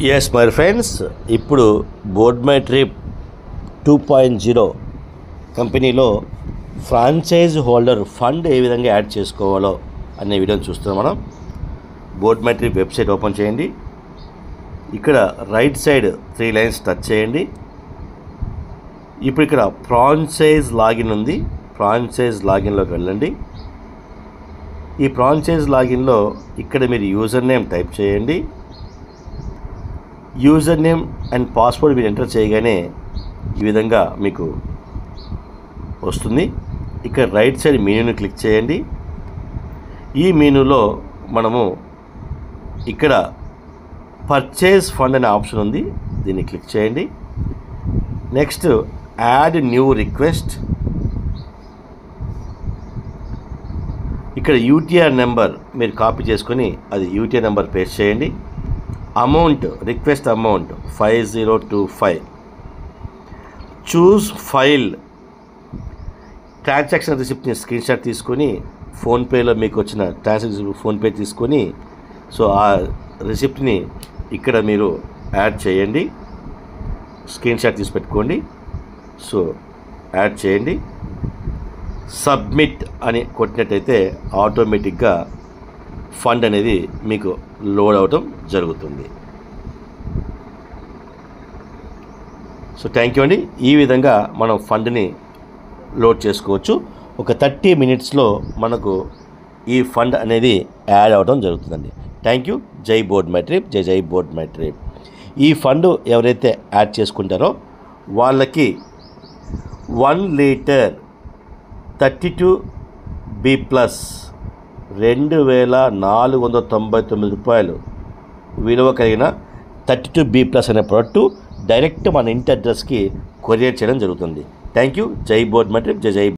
Yes my friends, ఇప్పుడు board my trip 2.0 కంపెనీలో franchise holder fund ఏ విధంగా యాడ్ చేసుకోవాలో అనే వీడియోని చూస్తున్నాం మనం. Board my trip website open చేయండి. ఇక్కడ రైట్ సైడ్ 3 లైన్స్ టచ్ చేయండి. ఇప్పుడు ఇక్కడ ఫ్రాంచైజ్ లాగిన్ ఉంది. ఫ్రాంచైజ్ లాగిన్లోకి వెళ్ళండి. ఈ ఫ్రాంచైజ్ లాగిన్లో ఇక్కడ మీరు యూజర్ నేమ్ టైప్ చేయండి. యూజర్ నేమ్ అండ్ పాస్వర్డ్ మీరు ఎంటర్ చేయగానే ఈ విధంగా మీకు వస్తుంది. ఇక్కడ రైట్ సైడ్ మెనూని క్లిక్ చేయండి. ఈ మెనూలో మనము ఇక్కడ పర్చేజ్ ఫండ్ అనే ఆప్షన్ ఉంది, దీన్ని క్లిక్ చేయండి. Next add new request. ఇక్కడ యూటీఆర్ నెంబర్ మీరు కాపీ చేసుకొని అది యూటీఆర్ నెంబర్ పేస్ట్ చేయండి. Amount, request amount 5025. Choose file. Transaction రిసిప్ట్ని స్క్రీన్ షాట్ తీసుకొని ఫోన్పేలో మీకు వచ్చిన ట్రాన్సాక్షన్ ఫోన్పే తీసుకొని ఆ రిసిప్ట్ని ఇక్కడ మీరు యాడ్ చేయండి. స్క్రీన్ షాట్ తీసి పెట్టుకోండి. యాడ్ చేయండి. సబ్మిట్ అని కొట్టినట్టయితే ఆటోమేటిక్గా ఫండ్ అనేది మీకు లోడ్ అవటం జరుగుతుంది. థ్యాంక్ యూ అండి. ఈ విధంగా మనం ఫండ్ని లోడ్ చేసుకోవచ్చు. ఒక 30 మినిట్స్లో మనకు ఈ ఫండ్ అనేది యాడ్ అవడం జరుగుతుందండి. Thank you. జై బోర్డ్ మై ట్రిప్, జై జై బోర్డ్ మై ట్రిప్. ఈ ఫండ్ ఎవరైతే యాడ్ చేసుకుంటారో వాళ్ళకి 1 లీటర్ 32B+ 2499 రూపాయలు విలువ కలిగిన 32B+ అనే ప్రోడక్ట్ డైరెక్ట్ మన ఇంటి అడ్రస్కి కొరియర్ చేయడం జరుగుతుంది. Thank you. జై బోర్డ్ మై ట్రిప్, జై జై.